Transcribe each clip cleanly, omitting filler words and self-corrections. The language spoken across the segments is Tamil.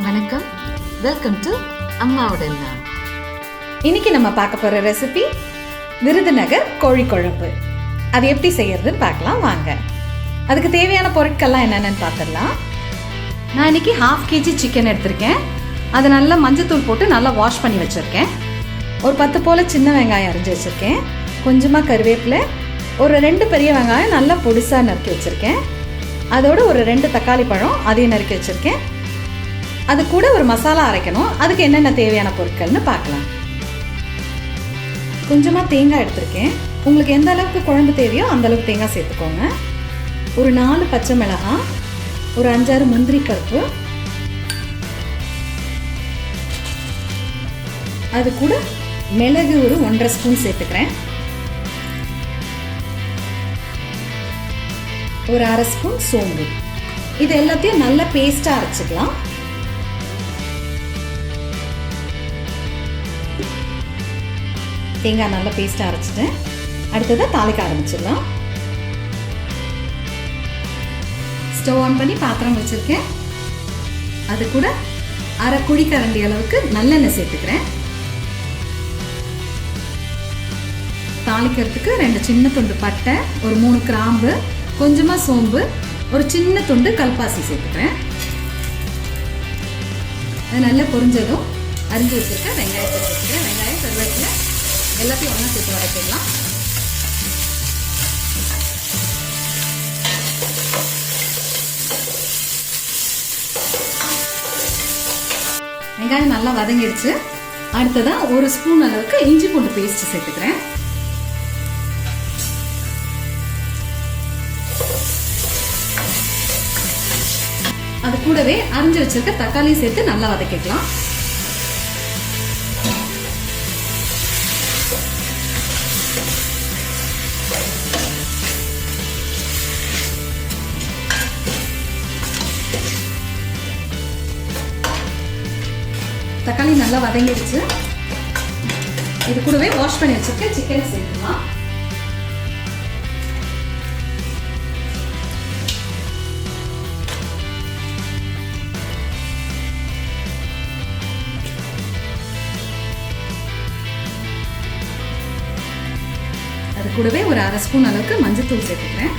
வணக்கம், வெல்கம் டு அம்மாவோட நான். இன்னைக்கு நம்ம பார்க்க போகிற ரெசிபி விருதுநகர் கோழி குழம்பு. அது எப்படி செய்யறதுன்னு பார்க்கலாம் வாங்க. அதுக்கு தேவையான பொருட்கள்லாம் என்னென்னு பார்த்துடலாம். நான் இன்னைக்கு 1/2 kg சிக்கன் எடுத்திருக்கேன். அதை நல்லா மஞ்சத்தூள் போட்டு நல்லா வாஷ் பண்ணி வச்சுருக்கேன். ஒரு 10 போல் சின்ன வெங்காயம் அரிஞ்சு வச்சுருக்கேன். கொஞ்சமாக கருவேப்பிலை, ஒரு 2 பெரிய வெங்காயம் நல்லா பொடிசாக நறுக்கி வச்சுருக்கேன். அதோடு ஒரு 2 தக்காளி பழம் அதையும் நறுக்கி வச்சுருக்கேன். அது கூட ஒரு மசாலா அரைக்கணும். அதுக்கு என்னென்ன தேவையான பொருட்கள்னு பார்க்கலாம். கொஞ்சமாக தேங்காய் எடுத்திருக்கேன். உங்களுக்கு எந்த அளவுக்கு குழம்பு தேவையோ அந்த அளவுக்கு தேங்காய் சேர்த்துக்கோங்க. ஒரு 4 பச்சை மிளகாய், ஒரு 5-6 முந்திரி பருப்பு, அது கூட மிளகு ஒரு 1.5 ஸ்பூன் சேர்த்துக்கிறேன். ஒரு 1/2 ஸ்பூன் சோம்பு. இது எல்லாத்தையும் நல்லா பேஸ்ட்டாக அரைச்சிக்கலாம். தேங்காய் நல்லா பேஸ்ட்டாக அரைச்சிட்டேன். அடுத்ததாக தாளிக்க ஆரம்பிச்சிடலாம். ஸ்டவ் ஆன் பண்ணி பாத்திரம் வச்சுருக்கேன். அது கூட 1/2 குழிக்கரண்டி அளவுக்கு நல்லெண்ணெய் சேர்த்துக்கிறேன். தாளிக்கிறதுக்கு 2 சின்ன துண்டு பட்டை, ஒரு 3 கிராம்பு, கொஞ்சமாக சோம்பு, ஒரு சின்ன துண்டு கல்பாசி சேர்த்துக்கிறேன். அது நல்லா பொரிஞ்சதும் அரிஞ்சு வச்சுருக்க வெங்காயத்தை சேர்த்துக்கிறேன். வெங்காயம், கருவேப்பிலை எல்லாத்தையும் ஒன்றா சேர்த்து வதக்கிடலாம். வெங்காயம் நல்லா வதங்கிடுச்சு. அடுத்ததான் 1 ஸ்பூன் அளவுக்கு இஞ்சி பூண்டு பேஸ்ட் சேர்த்துக்கிறேன். அது கூடவே அரிஞ்சு வச்சிருக்க தக்காளி சேர்த்து நல்லா வதக்கிக்கலாம். தக்காளி நல்லா வதங்கிடுச்சு. இது கூடவே வாஷ் பண்ணி வச்சிருக்க சிக்கன் சேர்த்துக்கலாம். அது கூடவே ஒரு 1/2 ஸ்பூன் அளவுக்கு மஞ்சத்தூள் சேர்த்துக்கிறேன்.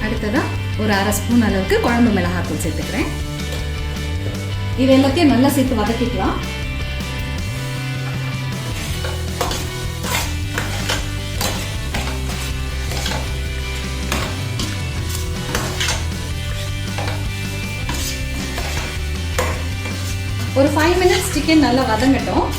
அடுத்ததான் ஒரு 1/2 ஸ்பூன் அளவுக்கு குழம்பு மிளகாத்தூள் சேர்த்துக்கிறேன். இது எல்லாத்தையும் நல்லா சேர்த்து வதக்கிக்கலாம். ஒரு 5 மினிட்ஸ் சிக்கன் நல்லா வதங்கட்டும்.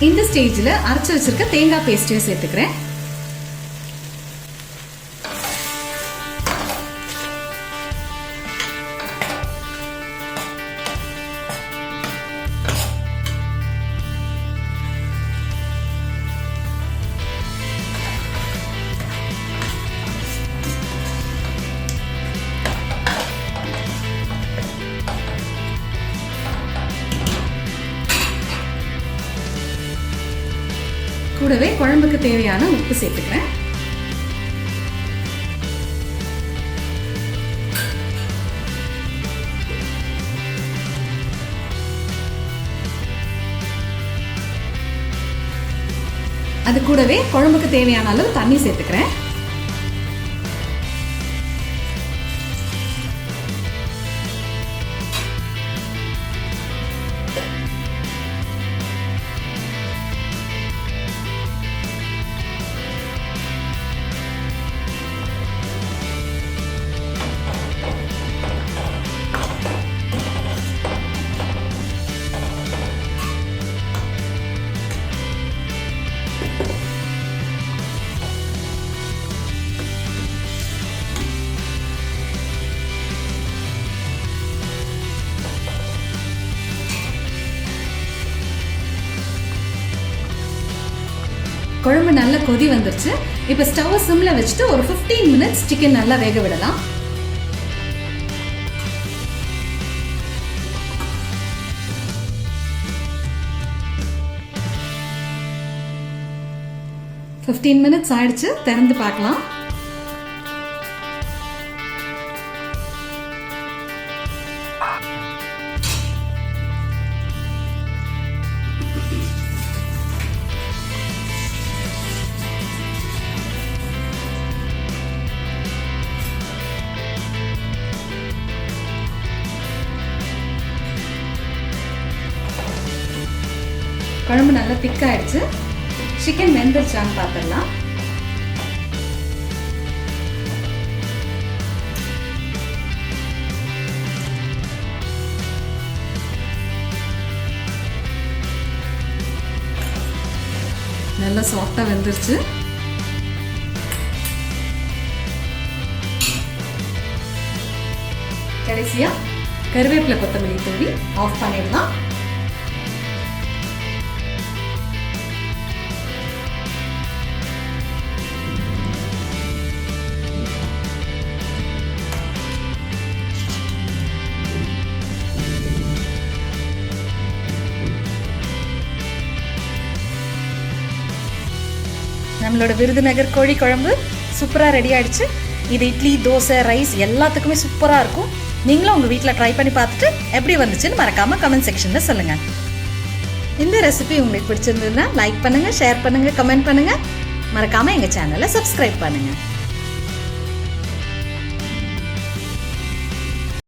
இந்த ஸ்டேஜில் அரைச்சி வச்சிருக்க தேங்காய் பேஸ்ட்டையும் சேர்த்துக்கிறேன். கூடவே குழம்புக்கு தேவையான உப்பு சேர்த்துக்கிறேன். அது கூடவே குழம்புக்கு தேவையான அளவு தண்ணி சேர்த்துக்கிறேன். குழம்பு நல்லா கொதி வந்துருச்சு. இப்போ ஸ்டவ் சிம்ல வச்சுட்டு ஒரு 15 மினிட்ஸ் சிக்கன் நல்லா வேக விடலாம். 15 minutes ஆயிடுச்சு. திறந்து பார்க்கலாம். குழம்பு நல்லா திக்காயிடுச்சு. சிக்கன் வெந்துருச்சான்னு பார்த்துடலாம். நல்லா சாஃப்டா வெந்துருச்சு. கடைசியா கருவேப்பிலை கொத்தமல்லி தூவி ஆஃப் பண்ணிடலாம். நம்மளோட விருதுநகர் கோழி குழம்பு சூப்பராக ரெடி ஆகிடுச்சு. இது இட்லி, தோசை, ரைஸ் எல்லாத்துக்குமே சூப்பராக இருக்கும். நீங்களும் உங்கள் வீட்டில் ட்ரை பண்ணி பார்த்துட்டு எப்படி வந்துச்சுன்னு மறக்காமல் கமெண்ட் செக்ஷனில் சொல்லுங்கள். இந்த ரெசிபி உங்களுக்கு பிடிச்சிருந்ததுன்னா லைக் பண்ணுங்கள், ஷேர் பண்ணுங்கள், கமெண்ட் பண்ணுங்கள். மறக்காமல் எங்கள் சேனலை சப்ஸ்கிரைப் பண்ணுங்கள்.